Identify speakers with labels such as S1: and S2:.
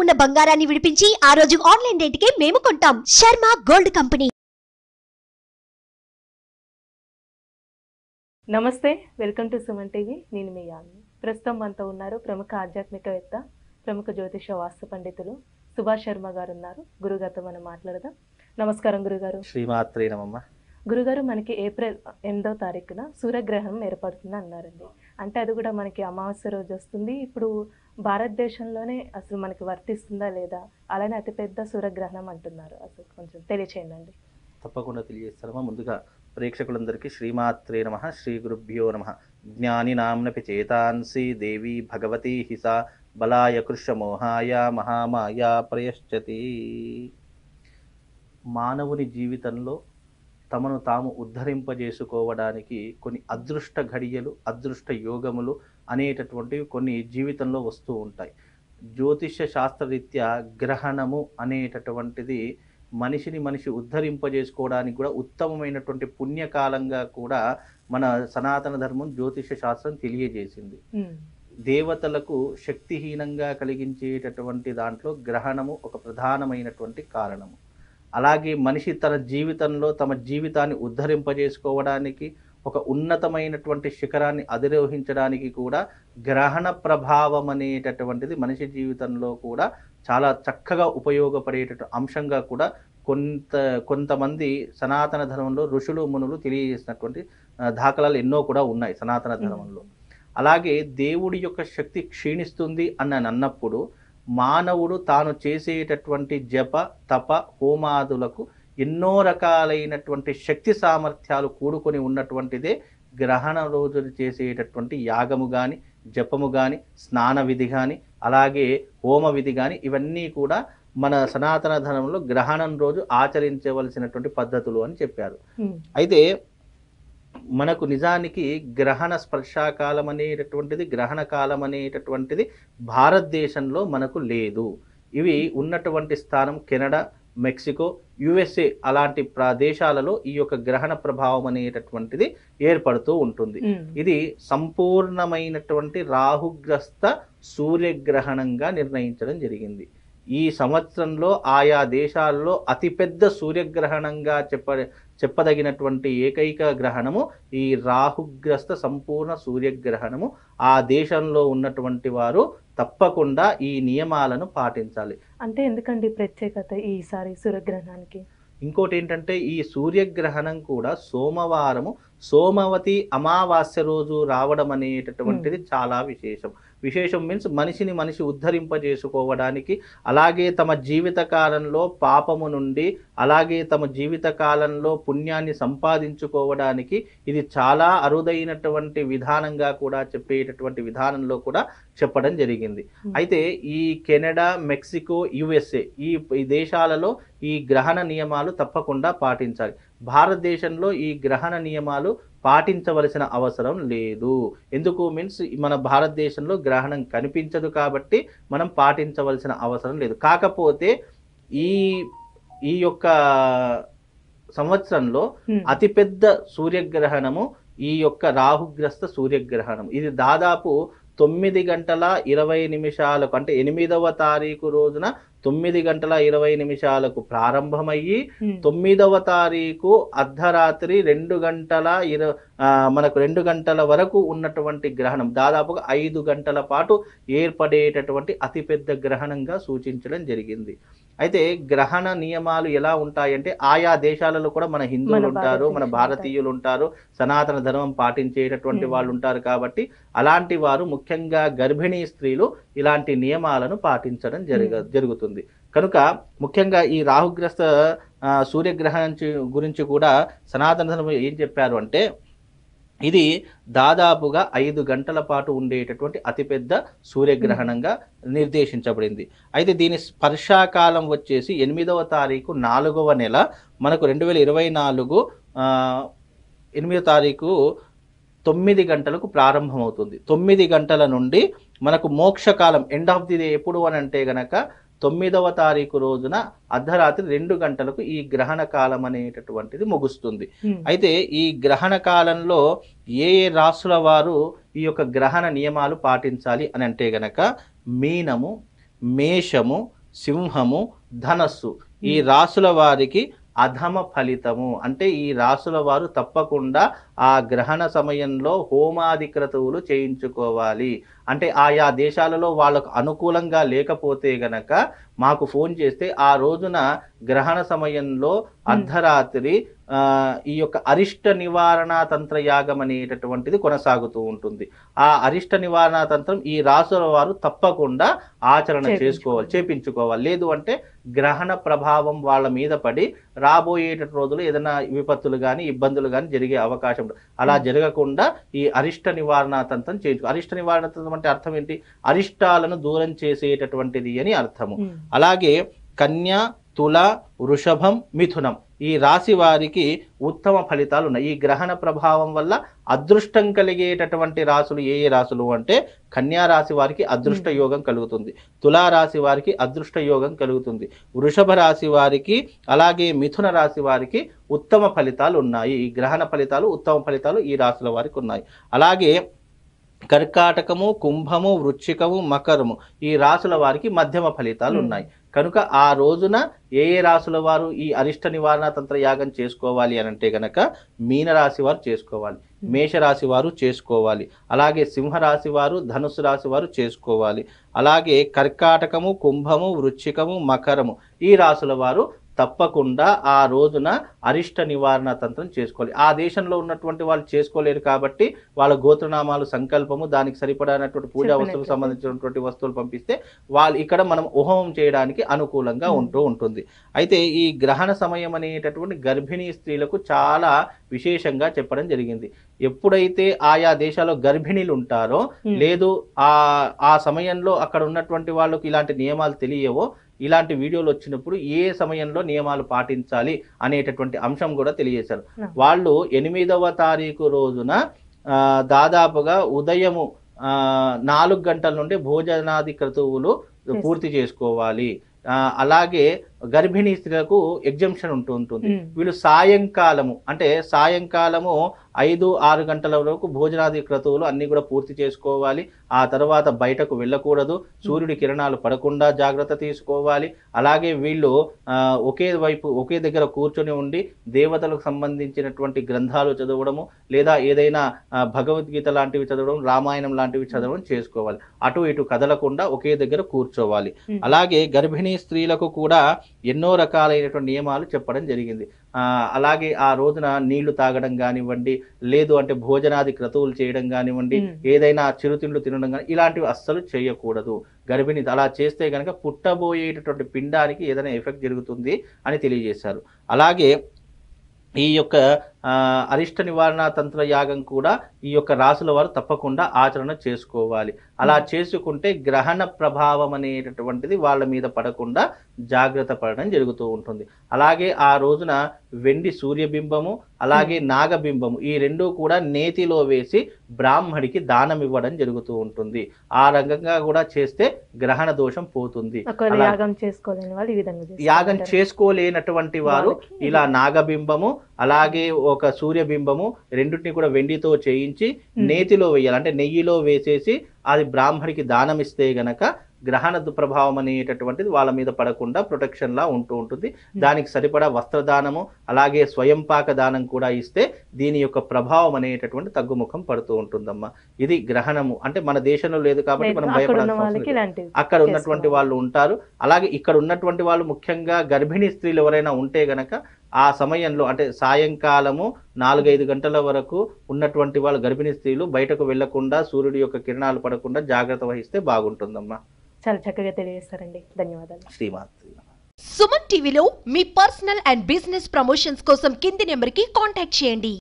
S1: ఉన్న బంగారాన్ని విడిపించి ఆ రోజు ఆన్లైన్ రేటుకే మేము కొంటాం. Sharma gold company.
S2: నమస్తే, వెల్కమ్ టు సుమన్ టీవీ. నేను మీ యామిని. ప్రస్తుతం మనతో ఉన్నారు ప్రముఖ ఆధ్యాత్మికవేత్త, ప్రముఖ జ్యోతిష వాస్తు పండితులు సుభాష్ శర్మ గారు ఉన్నారు. గురుగారితో మనం మాట్లాడదాం. నమస్కారం గురుగారు.
S3: శ్రీమాత్రే నమః.
S2: గురుగారు, మనకి ఏప్రిల్ 8వ తారీఖున సూర్యగ్రహణం ఏర్పడుతుంది అన్నారండి. అంటే అది కూడా మనకి అమావాస్య రోజు వస్తుంది. ఇప్పుడు భారతదేశంలోనే అసలు మనకి వర్తిస్తుందా లేదా, అలానే అతిపెద్ద సూర్యగ్రహణం అంటున్నారు. అసలు కొంచెం తెలియచేయండి.
S3: తప్పకుండా తెలియజేస్తారమ్మా. ముందుగా ప్రేక్షకులందరికీ శ్రీమాత్రే నమః, శ్రీ గురుభ్యో నమః. జ్ఞాని నామ్నపి చేతాంసి దేవి భగవతి హిసా బలాయ కృష్ణమోహాయ మహామాయ ప్రయశ్చతి. మానవుని జీవితంలో తమను తాము ఉద్ధరింపజేసుకోవడానికి కొన్ని అదృష్ట ఘడియలు, అదృష్ట యోగములు అనేటటువంటివి కొన్ని జీవితంలో వస్తూ ఉంటాయి. జ్యోతిష్య శాస్త్రరీత్యా గ్రహణము అనేటటువంటిది మనిషి ఉద్ధరింపజేసుకోవడానికి కూడా ఉత్తమమైనటువంటి పుణ్యకాలంగా కూడా మన సనాతన ధర్మం జ్యోతిష శాస్త్రం తెలియజేసింది. దేవతలకు శక్తిహీనంగా కలిగించేటటువంటి దాంట్లో గ్రహణము ఒక ప్రధానమైనటువంటి కారణము. అలాగే మనిషి తన జీవితంలో తమ జీవితాన్ని ఉద్ధరింపజేసుకోవడానికి, ఒక ఉన్నతమైనటువంటి శిఖరాన్ని అధిరోహించడానికి కూడా గ్రహణ ప్రభావం అనేటటువంటిది మనిషి జీవితంలో కూడా చాలా చక్కగా ఉపయోగపడేటటువంటి అంశంగా కూడా కొంతమంది సనాతన ధర్మంలో ఋషులు మునులు తెలియజేసినటువంటి దాఖలాలు ఎన్నో కూడా ఉన్నాయి సనాతన ధర్మంలో. అలాగే దేవుడి యొక్క శక్తి క్షీణిస్తుంది అని అన్నప్పుడు మానవుడు తాను చేసేటటువంటి జప తప హోమాదులకు ఎన్నో రకాలైనటువంటి శక్తి సామర్థ్యాలు కూడుకొని ఉన్నటువంటిదే గ్రహణ రోజులు చేసేటటువంటి యాగము కానీ, జపము కానీ, స్నాన విధి కానీ, అలాగే హోమ విధి కానీ, ఇవన్నీ కూడా మన సనాతన ధర్మంలో గ్రహణం రోజు ఆచరించవలసినటువంటి పద్ధతులు అని చెప్పారు. అయితే మనకు నిజానికి గ్రహణ స్పర్శాకాలం అనేటటువంటిది, గ్రహణ కాలం అనేటటువంటిది భారతదేశంలో మనకు లేదు. ఇవి ఉన్నటువంటి స్థానం కెనడా, మెక్సికో, యుఎస్ఏ అలాంటి ప్రదేశాలలో ఈ యొక్క గ్రహణ ప్రభావం అనేటటువంటిది ఏర్పడుతూ ఉంటుంది. ఇది సంపూర్ణమైనటువంటి రాహుగ్రస్త సూర్యగ్రహణంగా నిర్ణయించడం జరిగింది. ఈ సంవత్సరంలో ఆయా దేశాల్లో అతిపెద్ద సూర్యగ్రహణంగా చెప్పదగినటువంటి ఏకైక గ్రహణము ఈ రాహుగ్రస్త సంపూర్ణ సూర్యగ్రహణము. ఆ దేశంలో ఉన్నటువంటి వారు తప్పకుండా ఈ నియమాలను పాటించాలి.
S2: అంటే ఎందుకండి ప్రత్యేకత ఈసారి సూర్యగ్రహణానికి?
S3: ఇంకోటి ఏంటంటే ఈ సూర్యగ్రహణం కూడా సోమవారము సోమవతి అమావాస్య రోజు రావడం అనేటటువంటిది చాలా విశేషం. విశేషం మీన్స్ మనిషి ఉద్ధరింపజేసుకోవడానికి, అలాగే తమ జీవిత కాలంలో పాపము నుండి, అలాగే తమ జీవిత కాలంలో పుణ్యాన్ని సంపాదించుకోవడానికి ఇది చాలా అరుదైనటువంటి విధానంగా కూడా చెప్పేటటువంటి విధానంలో కూడా చెప్పడం జరిగింది. అయితే ఈ కెనడా, మెక్సికో, యుఎస్ఏ ఈ దేశాలలో ఈ గ్రహణ నియమాలు తప్పకుండా పాటించాలి. భారతదేశంలో ఈ గ్రహణ నియమాలు పాటించవలసిన అవసరం లేదు. ఎందుకు మీన్స్ మన భారతదేశంలో గ్రహణం కనిపించదు కాబట్టి మనం పాటించవలసిన అవసరం లేదు. కాకపోతే ఈ యొక్క సంవత్సరంలో అతిపెద్ద సూర్యగ్రహణము ఈ యొక్క రాహుగ్రస్త సూర్యగ్రహణం. ఇది దాదాపు 9 గంటల 20 నిమిషాలకు, అంటే 8వ తారీఖు రోజున 9 గంటల 20 నిమిషాలకు ప్రారంభమయ్యి 9వ తారీఖు అర్ధరాత్రి 2 గంటల వరకు ఉన్నటువంటి గ్రహణం, దాదాపుగా 5 గంటల పాటు ఏర్పడేటటువంటి అతిపెద్ద గ్రహణంగా సూచించడం జరిగింది. అయితే గ్రహణ నియమాలు ఎలా ఉంటాయంటే ఆయా దేశాలలో కూడా మన హిందువులు ఉంటారు, మన భారతీయులు ఉంటారు, సనాతన ధర్మం పాటించేటటువంటి వాళ్ళు ఉంటారు. కాబట్టి అలాంటి వారు, ముఖ్యంగా గర్భిణీ స్త్రీలు ఇలాంటి నియమాలను పాటించడం జరుగుతుంది. కనుక ముఖ్యంగా ఈ రాహుగ్రస్త సూర్యగ్రహణం గురించి కూడా సనాతన ధర్మం ఏం చెప్పారు అంటే ఇది దాదాపుగా 5 గంటల పాటు ఉండేటటువంటి అతిపెద్ద సూర్యగ్రహణంగా నిర్దేశించబడింది. అయితే దీని స్పర్శాకాలం వచ్చేసి 8వ తారీఖు 4వ నెల మనకు 2024 8వ తారీఖు 9 గంటలకు ప్రారంభమవుతుంది. 9 గంటల నుండి మనకు మోక్షకాలం, ఎండ్ ఆఫ్ ది డే ఎప్పుడు అని అంటే గనక 9వ తారీఖు రోజున అర్ధరాత్రి 2 గంటలకు ఈ గ్రహణ కాలం అనేటటువంటిది ముగుస్తుంది. అయితే ఈ గ్రహణ కాలంలో ఏ రాశుల వారు ఈ యొక్క గ్రహణ నియమాలు పాటించాలి అని అంటే గనక మీనము, మేషము, సింహము, ధనస్సు ఈ రాసుల వారికి అధమ ఫలితము. అంటే ఈ రాసుల వారు తప్పకుండా ఆ గ్రహణ సమయంలో హోమాది క్రతువులు చేయించుకోవాలి. అంటే ఆయా దేశాలలో వాళ్ళకు అనుకూలంగా లేకపోతే గనక మాకు ఫోన్ చేస్తే ఆ రోజున గ్రహణ సమయంలో అర్ధరాత్రి ఈ యొక్క అరిష్ట నివారణ తంత్ర యాగం అనేటటువంటిది కొనసాగుతూ ఉంటుంది. ఆ అరిష్ట నివారణ తంత్రం ఈ రాసుల వారు తప్పకుండా ఆచరణ చేపించుకోవాలి. లేదు అంటే గ్రహణ ప్రభావం వాళ్ళ మీద పడి రాబోయేట రోజులు ఏదైనా విపత్తులు కానీ ఇబ్బందులు కానీ జరిగే అవకాశం. అలా జరగకుండా ఈ అరిష్ట నివారణ తంత్రం చేయించుకో. అరిష్ట నివారణ తంత్రం అంటే అర్థం ఏంటి? అరిష్టాలను దూరం చేసేటటువంటిది అని అర్థము. అలాగే కన్యా, తుల, వృషభం, మిథునం ఈ రాశి వారికి ఉత్తమ ఫలితాలు ఉన్నాయి. ఈ గ్రహణ ప్రభావం వల్ల అదృష్టం కలిగేటటువంటి రాశులు ఏ రాశులు అంటే కన్యా రాశి వారికి అదృష్ట యోగం కలుగుతుంది, తులా రాశి వారికి అదృష్ట యోగం కలుగుతుంది, వృషభ రాశి వారికి అలాగే మిథున రాశి వారికి ఉత్తమ ఫలితాలు ఉన్నాయి. ఈ గ్రహణ ఫలితాలు ఉత్తమ ఫలితాలు ఈ రాశుల వారికి ఉన్నాయి. అలాగే కర్కాటకము, కుంభము, వృశ్చికము, మకరము ఈ రాశుల వారికి మధ్యమ ఫలితాలు ఉన్నాయి. కనుక ఆ రోజున ఏ రాశుల వారు ఈ అరిష్ట నివారణ తంత్ర యాగం చేసుకోవాలి అని అంటే గనక మీనరాశి వారు చేసుకోవాలి, మేషరాశి వారు చేసుకోవాలి, అలాగే సింహరాశి వారు, ధనుసు రాశి వారు చేసుకోవాలి, అలాగే కర్కాటకము, కుంభము, వృశ్చికము, మకరము ఈ రాశుల వారు తప్పకుండా ఆ రోజున అరిష్ట నివారణ తంత్రం చేసుకోవాలి. ఆ దేశంలో ఉన్నటువంటి వాళ్ళు చేసుకోలేరు కాబట్టి వాళ్ళ గోత్రనామాలు, సంకల్పము, దానికి సరిపడినటువంటి పూజా వస్తువులకు సంబంధించినటువంటి వస్తువులు పంపిస్తే వాళ్ళు ఇక్కడ మనం హోమం చేయడానికి అనుకూలంగా ఉంటుంది. అయితే ఈ గ్రహణ సమయం అనేటటువంటి గర్భిణీ స్త్రీలకు చాలా విశేషంగా చెప్పడం జరిగింది. ఎప్పుడైతే ఆయా దేశాల్లో గర్భిణీలు ఉంటారో లేదు ఆ సమయంలో అక్కడ ఉన్నటువంటి వాళ్ళకు ఇలాంటి నియమాలు తెలియవో ఇలాంటి వీడియోలు వచ్చినప్పుడు ఏ సమయంలో నియమాలు పాటించాలి అనేటటువంటి అంశం కూడా తెలియజేశారు. వాళ్ళు 8వ తారీఖు రోజున దాదాపుగా ఉదయము 4 గంటల నుండి భోజనాది క్రతువులు పూర్తి చేసుకోవాలి. అలాగే గర్భిణీ స్త్రీలకు ఎగ్జంప్షన్ ఉంటుంది. వీళ్ళు సాయంకాలము అంటే సాయంకాలము 5-6 గంటల వరకు భోజనాది క్రతువులు అన్ని కూడా పూర్తి చేసుకోవాలి. ఆ తర్వాత బయటకు వెళ్ళకూడదు, సూర్యుడి కిరణాలు పడకుండా జాగ్రత్త తీసుకోవాలి. అలాగే వీళ్ళు ఒకే దగ్గర కూర్చొని ఉండి దేవతలకు సంబంధించినటువంటి గ్రంథాలు చదవడము లేదా ఏదైనా భగవద్గీత లాంటివి చదవడం, రామాయణం లాంటివి చదవడం చేసుకోవాలి. అటు ఇటు కదలకుండా ఒకే దగ్గర కూర్చోవాలి. అలాగే గర్భిణీ స్త్రీలకు కూడా ఎన్నో రకాలైనటువంటి నియమాలు చెప్పడం జరిగింది. అలాగే ఆ రోజున నీళ్లు తాగడం కానివ్వండి, లేదు అంటే భోజనాది క్రతువులు చేయడం కానివ్వండి, ఏదైనా చిరుతిండ్లు తినడం కానీ ఇలాంటివి అస్సలు చేయకూడదు. గర్భిణి అలా చేస్తే కనుక పుట్టబోయేటటువంటి పిండానికి ఏదైనా ఎఫెక్ట్ జరుగుతుంది అని తెలియజేశారు. అలాగే ఈ యొక్క అరిష్ట నివారణ తంత్ర యాగం కూడా ఈ యొక్క రాశుల వారు తప్పకుండా ఆచరణ చేసుకోవాలి. అలా చేసుకుంటే గ్రహణ ప్రభావం అనేటటువంటిది వాళ్ళ మీద పడకుండా జాగ్రత్త పడడం జరుగుతూ ఉంటుంది. అలాగే ఆ రోజున వెండి సూర్యబింబము అలాగే నాగబింబము ఈ రెండూ కూడా నేతిలో వేసి బ్రాహ్మడికి దానం ఇవ్వడం జరుగుతూ ఉంటుంది. ఆ రకంగా కూడా చేస్తే గ్రహణ దోషం పోతుంది. యాగం చేసుకోలేనటువంటి వారు ఇలా నాగబింబము అలాగే ఒక సూర్యబింబము రెండింటిని కూడా వెండితో చేయించి నేతిలో వేయాలి. అంటే నెయ్యిలో వేసేసి అది బ్రాహ్మడికి దానం ఇస్తే గనక గ్రహణ ప్రభావం అనేటటువంటిది వాళ్ళ మీద పడకుండా ప్రొటెక్షన్ లా ఉంటుంది. దానికి సరిపడా వస్త్రదానము అలాగే స్వయం పాక దానం కూడా ఇస్తే దీని యొక్క ప్రభావం అనేటటువంటి తగ్గుముఖం పడుతూ ఉంటుందమ్మా. ఇది గ్రహణము. అంటే మన దేశంలో లేదు కాబట్టి మనం భయపడాల్సిన అక్కడ ఉన్నటువంటి వాళ్ళు ఉంటారు. అలాగే ఇక్కడ ఉన్నటువంటి వాళ్ళు ముఖ్యంగా గర్భిణీ స్త్రీలు ఎవరైనా ఉంటే గనక ఆ సమయంలో అంటే సాయంకాలము 4-5 గంటల వరకు ఉన్నటువంటి వాళ్ళు గర్భిణీ స్త్రీలు బయటకు వెళ్లకుండా సూర్యుడి యొక్క కిరణాలు పడకుండా జాగ్రత్త వహిస్తే బాగుంటుందమ్మా.
S2: చాలా చక్కగా తెలియజేస్తారండి. ధన్యవాదాలు.
S3: శ్రీమాత్రి.
S1: సుమన్ టీవీలో మీ పర్సనల్ అండ్ బిజినెస్ ప్రమోషన్స్ కోసం కింది నెంబర్కి కాంటాక్ట్ చేయండి.